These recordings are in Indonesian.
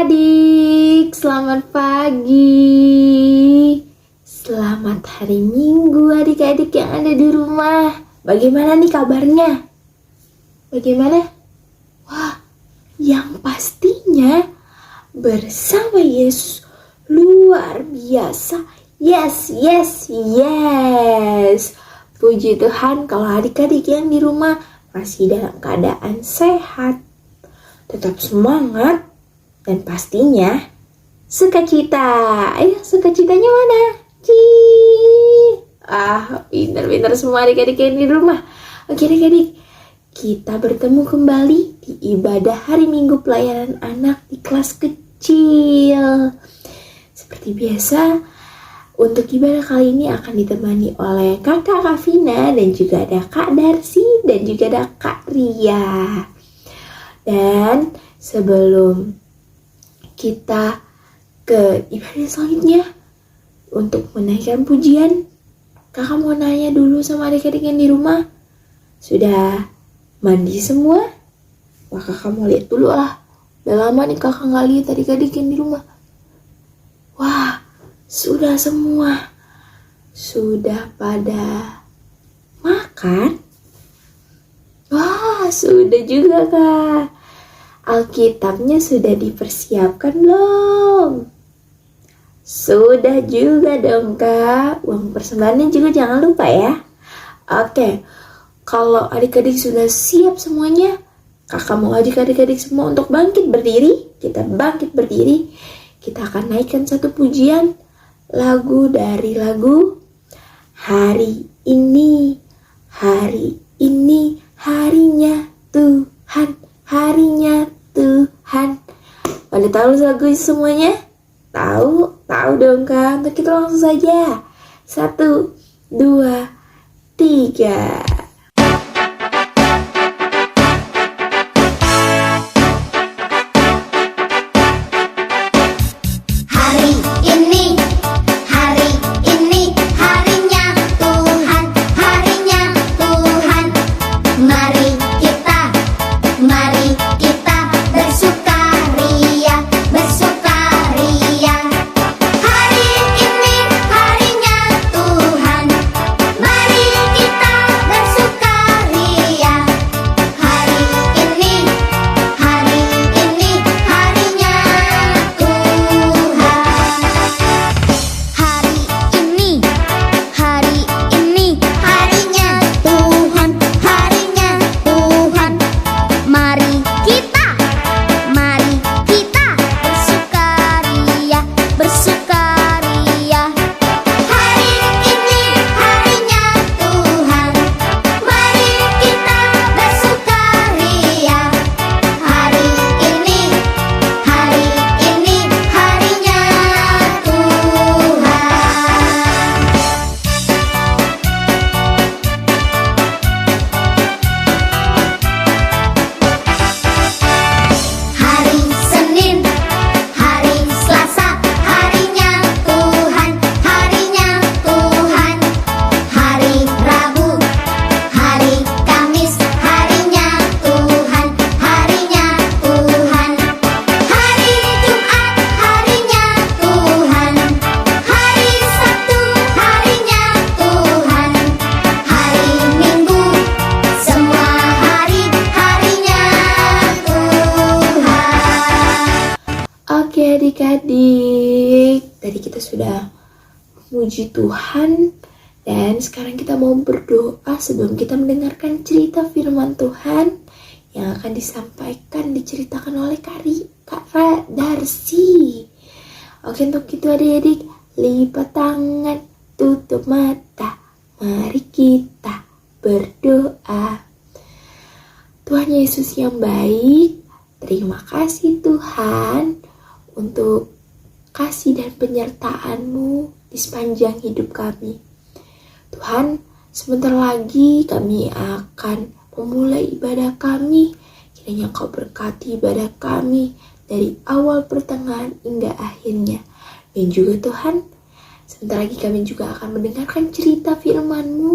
adik-adik, selamat pagi. Selamat hari Minggu adik-adik yang ada di rumah. Bagaimana nih kabarnya? Bagaimana? Wah, yang pastinya bersama Yesus luar biasa. Yes. Puji Tuhan kalau adik-adik yang di rumah masih dalam keadaan sehat, tetap semangat, dan pastinya sukacita. Ayo, sukacitanya mana? Pintar-pintar semua adik-adik yang di rumah. Oke adik-adik, kita bertemu kembali di ibadah hari Minggu pelayanan anak di kelas kecil. Seperti biasa, untuk ibadah kali ini akan ditemani oleh kakak Kavina dan juga ada Kak Darsi dan juga ada Kak Ria. Dan sebelum kita ke ibadah selanjutnya untuk menaikkan pujian, kakak mau nanya dulu sama adik-adik yang di rumah, sudah mandi semua? Wah, kakak mau lihat dulu lah. Udah lama nih kakak gak lihat adik-adik yang di rumah. Wah, sudah semua. Sudah pada makan? Wah, sudah juga kak. Alkitabnya sudah dipersiapkan belum? Sudah juga dong kak. Uang persembahannya juga jangan lupa ya. Oke, kalau adik-adik sudah siap semuanya, kakak mau ajak adik-adik semua untuk bangkit berdiri. Kita bangkit berdiri. Kita akan naikkan satu pujian, lagu dari lagu Hari Ini. Hari ini harinya Tuhan, harinya Tuhan. Pada tahu lagu semuanya? Tahu dong kan? Untuk kita langsung saja. 1, 2, 3. Oke adik-adik, tadi kita sudah memuji Tuhan dan sekarang kita mau berdoa sebelum kita mendengarkan cerita firman Tuhan yang akan diceritakan oleh Kak Darsi. Oke, untuk itu adik-adik, lipat tangan, tutup mata, mari kita berdoa. Tuhan Yesus yang baik, terima kasih Tuhan untuk kasih dan penyertaan-Mu di sepanjang hidup kami. Tuhan, sebentar lagi kami akan memulai ibadah kami. Kiranya Kau berkati ibadah kami dari awal, pertengahan, hingga akhirnya. Dan juga Tuhan, sebentar lagi kami juga akan mendengarkan cerita firman-Mu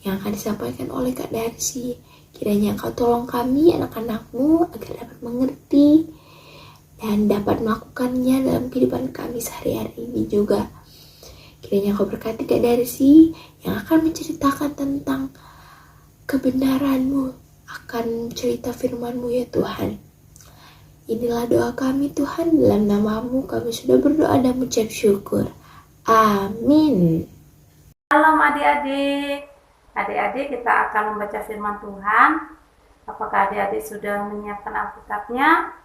yang akan disampaikan oleh Kak Darsi. Kiranya Kau tolong kami, anak-anak-Mu, agar dapat mengerti dan dapat melakukannya dalam kehidupan kami sehari-hari ini juga. Kiranya Kau berkati Kak Darsi yang akan menceritakan tentang kebenaran-Mu, akan cerita firman-Mu ya Tuhan. Inilah doa kami Tuhan, dalam nama-Mu kami sudah berdoa dan mengucap syukur. Amin. Shalom adik-adik. Adik-adik, kita akan membaca firman Tuhan. Apakah adik-adik sudah menyiapkan Alkitabnya?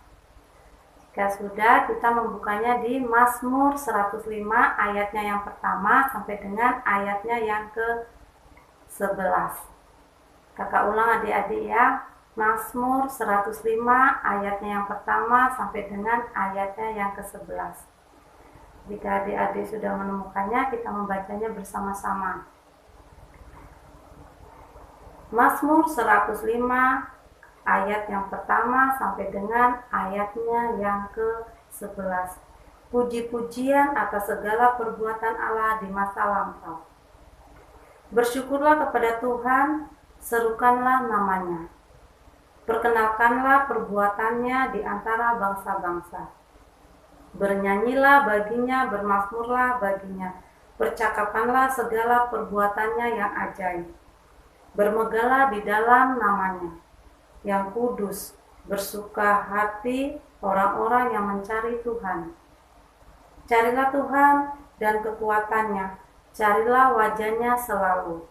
Jika sudah, kita membukanya di Mazmur 105 ayatnya yang pertama sampai dengan ayatnya yang ke-11. Kakak ulang adik-adik ya. Mazmur 105 ayatnya yang pertama sampai dengan ayatnya yang ke-11. Jika adik-adik sudah menemukannya, kita membacanya bersama-sama. Mazmur 105 ayat yang pertama sampai dengan ayatnya yang ke-11. Puji-pujian atas segala perbuatan Allah di masa lampau. Bersyukurlah kepada Tuhan, serukanlah namanya. Perkenalkanlah perbuatannya di antara bangsa-bangsa. Bernyanyilah baginya, bermazmurlah baginya. Percakapanlah segala perbuatannya yang ajaib. Bermegahlah di dalam namanya yang kudus. Bersuka hati orang-orang yang mencari Tuhan. Carilah Tuhan dan kekuatannya. Carilah wajahnya selalu.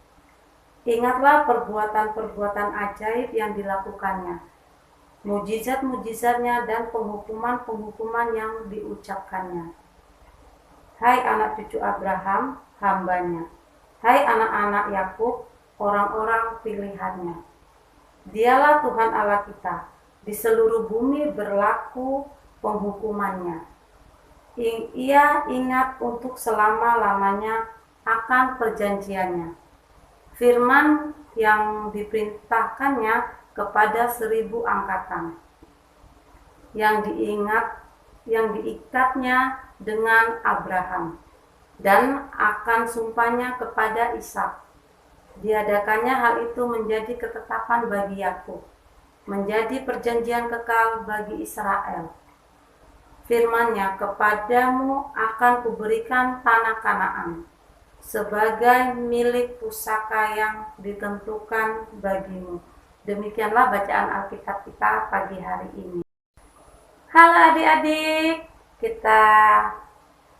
Ingatlah perbuatan-perbuatan ajaib yang dilakukannya, mujizat-mujizatnya dan penghukuman-penghukuman yang diucapkannya. Hai anak cucu Abraham, hambanya. Hai anak-anak Yakub, orang-orang pilihannya. Dialah Tuhan Allah kita. Di seluruh bumi berlaku penghukumannya. Ia ingat untuk selama-lamanya akan perjanjiannya. Firman yang diperintahkannya kepada 1000 angkatan, yang diikatnya dengan Abraham, dan akan sumpahnya kepada Ishak. Diadakannya hal itu menjadi ketetapan bagi Yakub, menjadi perjanjian kekal bagi Israel. Firman-Nya, kepadamu akan kuberikan tanah Kanaan sebagai milik pusaka yang ditentukan bagimu. Demikianlah bacaan Alkitab kita pagi hari ini. Halo adik-adik, kita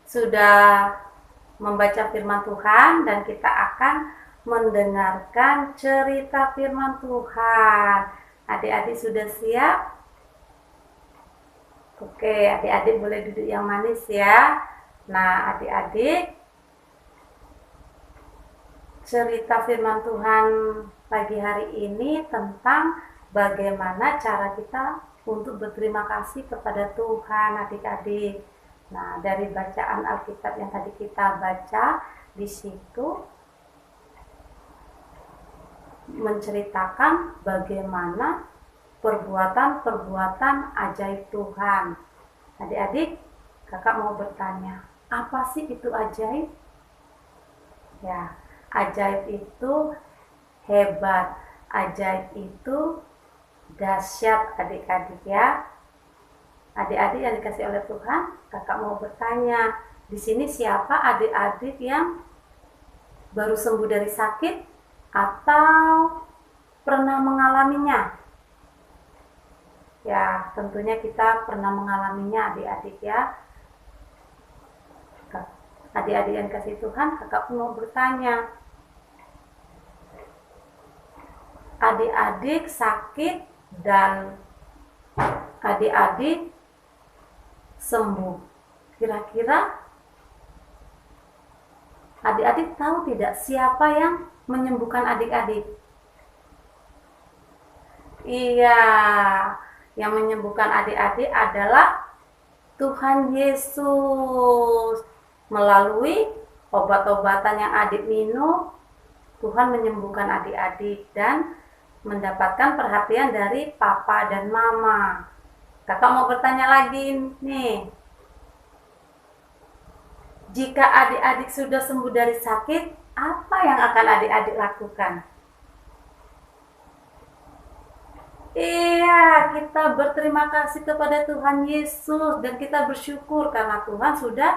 sudah membaca firman Tuhan dan kita akan mendengarkan cerita firman Tuhan. Adik-adik sudah siap? Oke, adik-adik boleh duduk yang manis ya. Nah, adik-adik, cerita firman Tuhan pagi hari ini tentang bagaimana cara kita untuk berterima kasih kepada Tuhan, adik-adik. Nah, dari bacaan Alkitab yang tadi kita baca, di situ menceritakan bagaimana perbuatan-perbuatan ajaib Tuhan. Adik-adik, kakak mau bertanya, apa sih itu ajaib? Ya, ajaib itu hebat, ajaib itu dahsyat adik-adik ya. Adik-adik yang dikasih oleh Tuhan, kakak mau bertanya, di sini siapa adik-adik yang baru sembuh dari sakit atau pernah mengalaminya? Ya, tentunya kita pernah mengalaminya adik-adik ya. Adik-adik yang dikasih Tuhan, kakak mau bertanya, adik-adik sakit dan adik-adik sembuh. Kira-kira adik-adik tahu tidak siapa yang menyembuhkan adik-adik? Iya, yang menyembuhkan adik-adik adalah Tuhan Yesus. Melalui obat-obatan yang adik minum, Tuhan menyembuhkan adik-adik dan mendapatkan perhatian dari papa dan mama. Kakak mau bertanya lagi nih. Jika adik-adik sudah sembuh dari sakit, apa yang akan adik-adik lakukan? Iya, kita berterima kasih kepada Tuhan Yesus dan kita bersyukur karena Tuhan sudah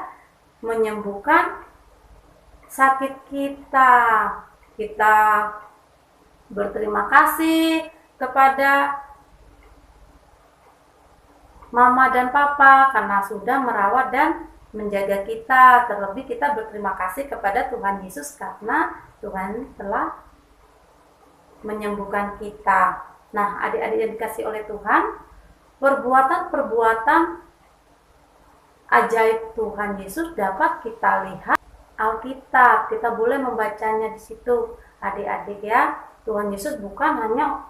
menyembuhkan sakit kita. Kita berterima kasih kepada Mama dan Papa karena sudah merawat dan menjaga kita. Terlebih kita berterima kasih kepada Tuhan Yesus karena Tuhan telah menyembuhkan kita. Nah, adik-adik yang dikasih oleh Tuhan, perbuatan-perbuatan ajaib Tuhan Yesus dapat kita lihat Alkitab. Kita boleh membacanya di situ, adik-adik ya. Tuhan Yesus bukan hanya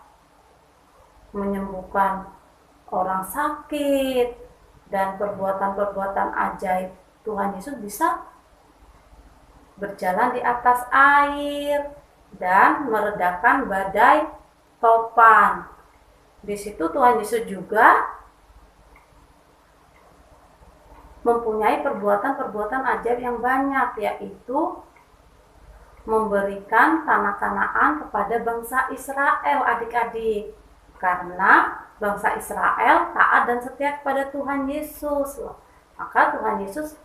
menyembuhkan orang sakit, dan perbuatan-perbuatan ajaib Tuhan Yesus bisa berjalan di atas air dan meredakan badai topan. Di situ Tuhan Yesus juga mempunyai perbuatan-perbuatan ajaib yang banyak, yaitu memberikan tanah Kanaan kepada bangsa Israel, adik-adik. Karena bangsa Israel taat dan setia kepada Tuhan Yesus, maka Tuhan Yesus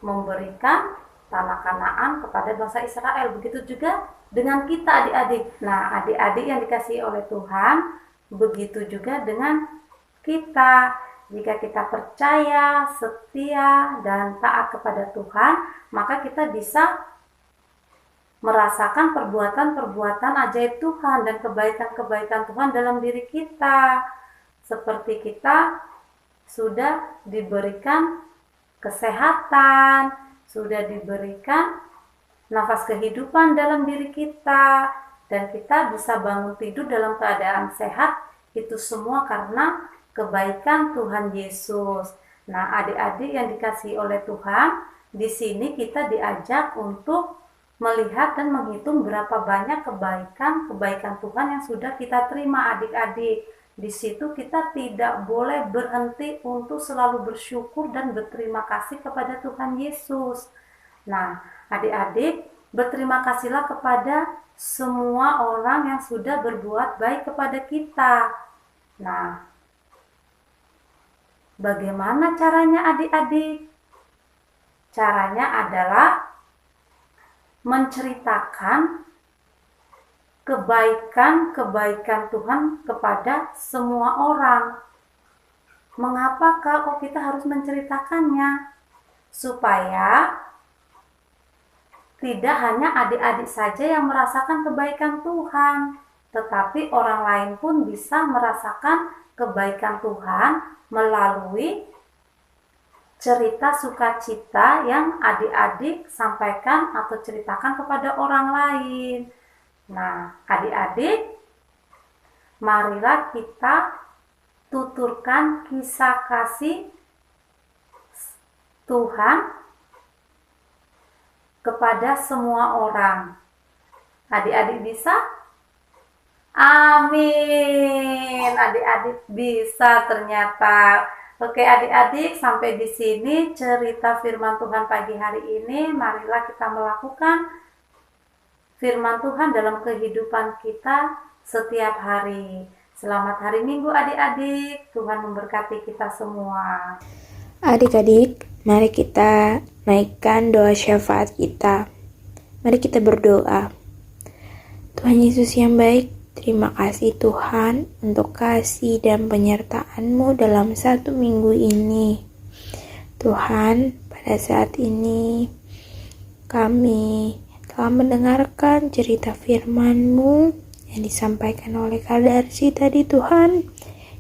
memberikan tanah Kanaan kepada bangsa Israel. Begitu juga dengan kita, adik-adik. Nah, adik-adik yang dikasihi oleh Tuhan, begitu juga dengan kita. Jika kita percaya, setia, dan taat kepada Tuhan, maka kita bisa merasakan perbuatan-perbuatan ajaib Tuhan dan kebaikan-kebaikan Tuhan dalam diri kita. Seperti kita sudah diberikan kesehatan, sudah diberikan nafas kehidupan dalam diri kita, dan kita bisa bangun tidur dalam keadaan sehat. Itu semua karena kebaikan Tuhan Yesus. Nah, adik-adik yang dikasihi oleh Tuhan, di sini kita diajak untuk melihat dan menghitung berapa banyak kebaikan Tuhan yang sudah kita terima, adik-adik. Di situ kita tidak boleh berhenti untuk selalu bersyukur dan berterima kasih kepada Tuhan Yesus. Nah, adik-adik, berterima kasihlah kepada semua orang yang sudah berbuat baik kepada kita. Nah, bagaimana caranya, adik-adik? Caranya adalah menceritakan kebaikan-kebaikan Tuhan kepada semua orang. Mengapa kok kita harus menceritakannya? Supaya tidak hanya adik-adik saja yang merasakan kebaikan Tuhan, tetapi orang lain pun bisa merasakan kebaikan Tuhan melalui cerita sukacita yang adik-adik sampaikan atau ceritakan kepada orang lain. Nah, adik-adik, marilah kita tuturkan kisah kasih Tuhan kepada semua orang. Adik-adik bisa? Amin. Adik-adik bisa ternyata. Oke, adik-adik, sampai di sini cerita firman Tuhan pagi hari ini. Marilah kita melakukan firman Tuhan dalam kehidupan kita setiap hari. Selamat hari Minggu, adik-adik. Tuhan memberkati kita semua. Adik-adik, mari kita naikkan doa syafaat kita. Mari kita berdoa. Tuhan Yesus yang baik, terima kasih Tuhan untuk kasih dan penyertaan-Mu dalam 1 minggu ini. Tuhan, pada saat ini kami telah mendengarkan cerita firman-Mu yang disampaikan oleh Kak Darsi tadi Tuhan.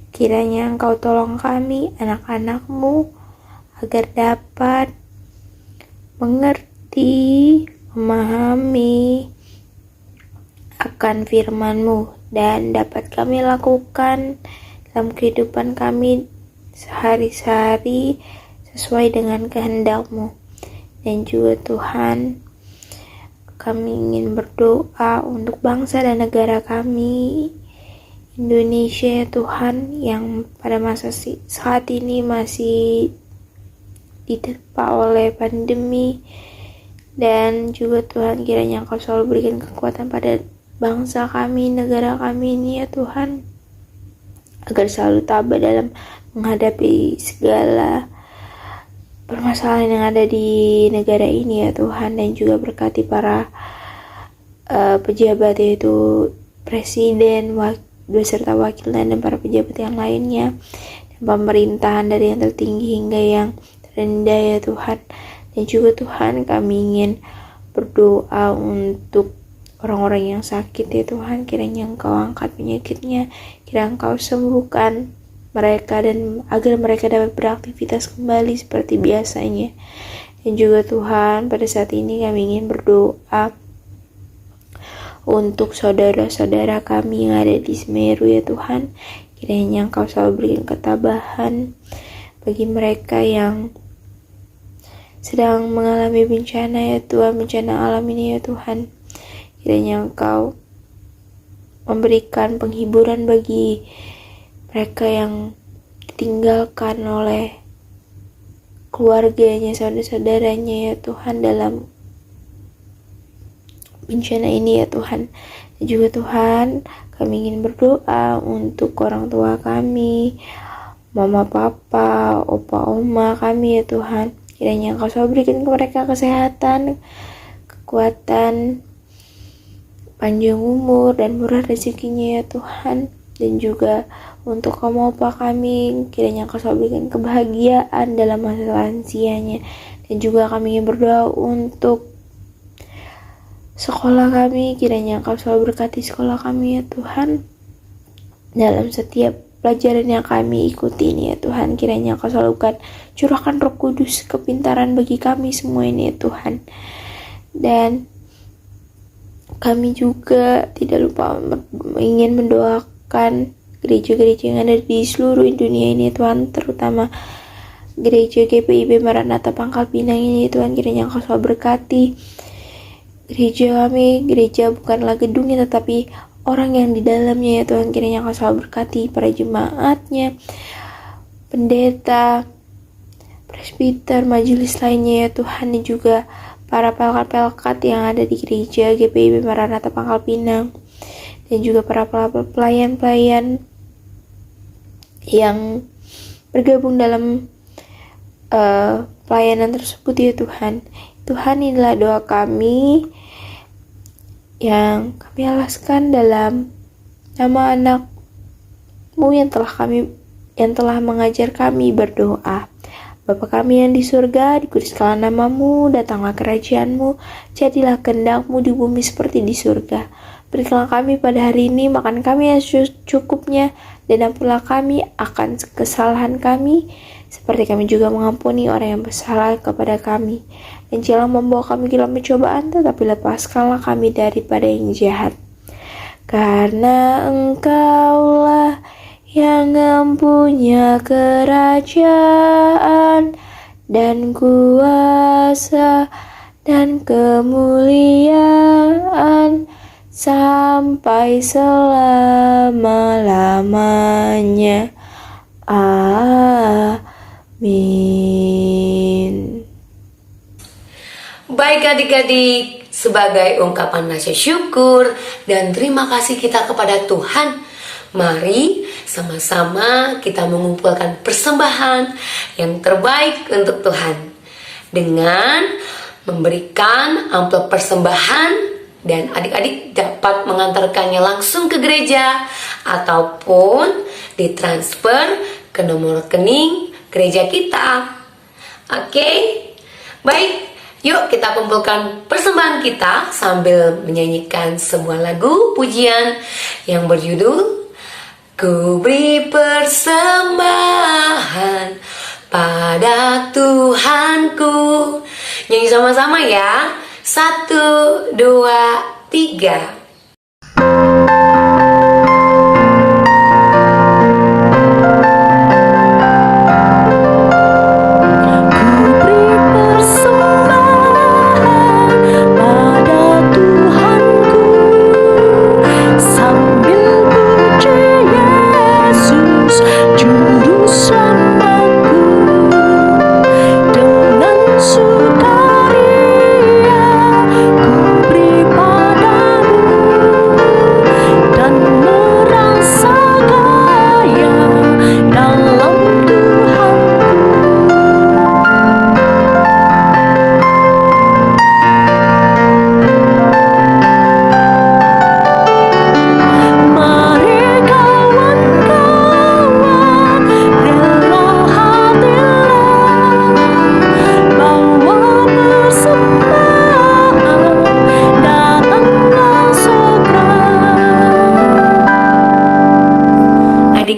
Kiranya Engkau tolong kami, anak-anak-Mu, agar dapat mengerti, memahami akan firman-Mu dan dapat kami lakukan dalam kehidupan kami sehari-hari sesuai dengan kehendak-Mu. Dan juga Tuhan, kami ingin berdoa untuk bangsa dan negara kami, Indonesia ya Tuhan, yang pada masa saat ini masih diterpa oleh pandemi. Dan juga Tuhan, kiranya Engkau selalu berikan kekuatan pada bangsa kami, negara kami ini ya Tuhan, agar selalu tabah dalam menghadapi segala permasalahan yang ada di negara ini ya Tuhan, dan juga berkati para pejabat, yaitu presiden, beserta wakilnya, dan para pejabat yang lainnya, dan pemerintahan dari yang tertinggi hingga yang terendah ya Tuhan. Dan juga Tuhan, kami ingin berdoa untuk orang-orang yang sakit ya Tuhan, kiranya Engkau angkat penyakitnya, kiranya Engkau sembuhkan mereka, dan agar mereka dapat beraktivitas kembali seperti biasanya. Dan juga Tuhan, pada saat ini kami ingin berdoa untuk saudara-saudara kami yang ada di Semeru ya Tuhan, kiranya Engkau selalu berikan ketabahan bagi mereka yang sedang mengalami bencana ya Tuhan, bencana alam ini ya Tuhan. Kiranya Engkau memberikan penghiburan bagi mereka yang ditinggalkan oleh keluarganya, saudara-saudaranya ya Tuhan, dalam bencana ini ya Tuhan. Dan juga Tuhan, kami ingin berdoa untuk orang tua kami, mama papa, opa oma kami ya Tuhan. Kiranya Engkau selalu berikan ke mereka kesehatan, kekuatan, panjang umur, dan murah rezekinya ya Tuhan. Dan juga untuk kaum opa kami, kiranya Engkau selalu berikan kebahagiaan dalam masa lansianya. Dan juga kami ingin berdoa untuk sekolah kami, kiranya Engkau selalu berkati sekolah kami ya Tuhan, dalam setiap pelajaran yang kami ikuti ini ya Tuhan. Kiranya Engkau selalu curahkan Roh Kudus, kepintaran bagi kami semua ini ya Tuhan. Dan kami juga tidak lupa ingin mendoakan gereja-gereja yang ada di seluruh dunia ini Tuhan, terutama gereja GPIB Maranatha Pangkal Pinang ini Tuhan. Kiranya Engkau selalu berkati gereja kami. Gereja bukanlah gedungnya, tetapi orang yang di dalamnya ya Tuhan. Kiranya Engkau selalu berkati para jemaatnya, pendeta, presbiter, majelis lainnya ya Tuhan, dan juga para pelkat-pelkat yang ada di gereja GPIB Maranatha Pangkal Pinang, dan juga para pelayan-pelayan yang bergabung dalam pelayanan tersebut ya Tuhan. Tuhan, inilah doa kami yang kami alaskan dalam nama anak-Mu yang telah mengajar kami berdoa. Bapa kami yang di surga, dikuduskanlah nama-Mu, datanglah kerajaan-Mu, jadilah kehendak-Mu di bumi seperti di surga. Berikanlah kami pada hari ini makan kami yang cukupnya, dan ampunilah kami akan kesalahan kami, seperti kami juga mengampuni orang yang bersalah kepada kami. Dan janganlah membawa kami ke dalam pencobaan, tetapi lepaskanlah kami daripada yang jahat. Karena Engkaulah yang mempunyai kerajaan dan kuasa dan kemuliaan sampai selama-lamanya. Amin. Baik adik-adik, sebagai ungkapan rasa syukur dan terima kasih kita kepada Tuhan, mari sama-sama kita mengumpulkan persembahan yang terbaik untuk Tuhan dengan memberikan amplop persembahan, dan adik-adik dapat mengantarkannya langsung ke gereja ataupun ditransfer ke nomor rekening gereja kita. Oke? Baik, yuk kita kumpulkan persembahan kita sambil menyanyikan sebuah lagu pujian yang berjudul Ku beri persembahan pada Tuhanku. Nyanyi sama-sama ya. 1, 2, 3. Ku beri padamu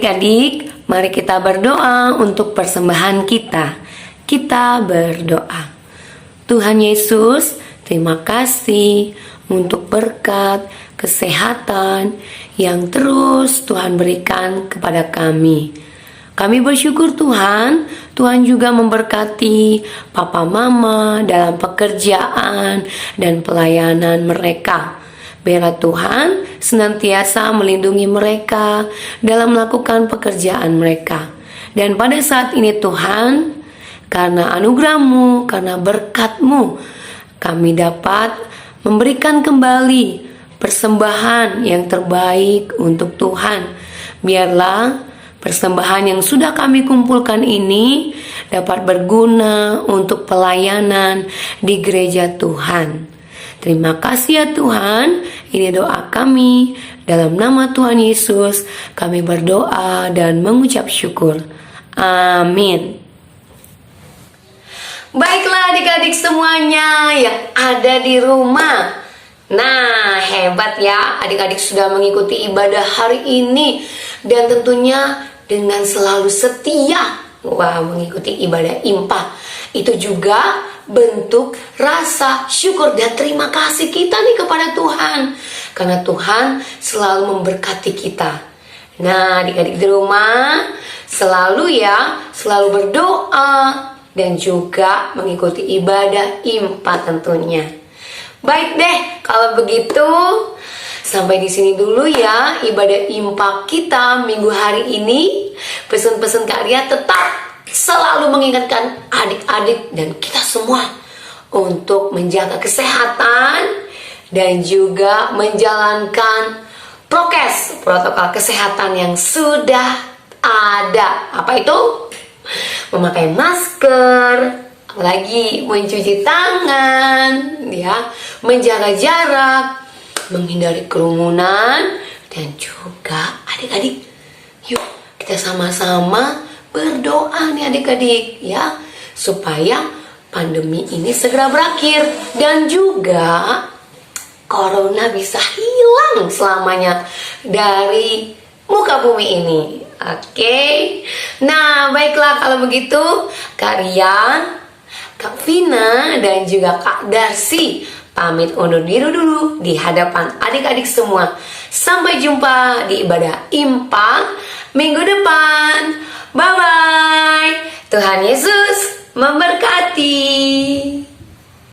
Adik-adik, mari kita berdoa untuk persembahan kita. Kita berdoa. Tuhan Yesus, terima kasih untuk berkat, kesehatan yang terus Tuhan berikan kepada kami. Kami bersyukur Tuhan, Tuhan juga memberkati papa mama dalam pekerjaan dan pelayanan mereka. Biarlah Tuhan senantiasa melindungi mereka dalam melakukan pekerjaan mereka. Dan pada saat ini Tuhan, karena anugerah-Mu, karena berkat-Mu, kami dapat memberikan kembali persembahan yang terbaik untuk Tuhan. Biarlah persembahan yang sudah kami kumpulkan ini dapat berguna untuk pelayanan di gereja Tuhan. Terima kasih ya Tuhan, ini doa kami. Dalam nama Tuhan Yesus, kami berdoa dan mengucap syukur. Amin. Baiklah adik-adik semuanya yang ada di rumah. Nah, hebat ya, adik-adik sudah mengikuti ibadah hari ini. Dan tentunya dengan selalu setia mengikuti ibadah impak. Itu juga bentuk rasa syukur dan terima kasih kita nih kepada Tuhan. Karena Tuhan selalu memberkati kita. Nah, adik-adik di rumah selalu berdoa dan juga mengikuti ibadah impak tentunya. Baik deh, kalau begitu sampai di sini dulu ya ibadah impak kita minggu hari ini. Pesan-pesan Kak Ria tetap selalu mengingatkan adik-adik dan kita semua untuk menjaga kesehatan dan juga menjalankan protokol kesehatan yang sudah ada. Apa itu? Memakai masker, apalagi mencuci tangan, ya, menjaga jarak, menghindari kerumunan, dan juga adik-adik, yuk kita sama-sama berdoa nih adik-adik ya, supaya pandemi ini segera berakhir dan juga corona bisa hilang selamanya dari muka bumi ini. Oke. Nah, baiklah kalau begitu Kak Rian, Kak Vina dan juga Kak Darsi pamit undur diri dulu di hadapan adik-adik semua. Sampai jumpa di ibadah impak minggu depan. Bye-bye. Tuhan Yesus memberkati.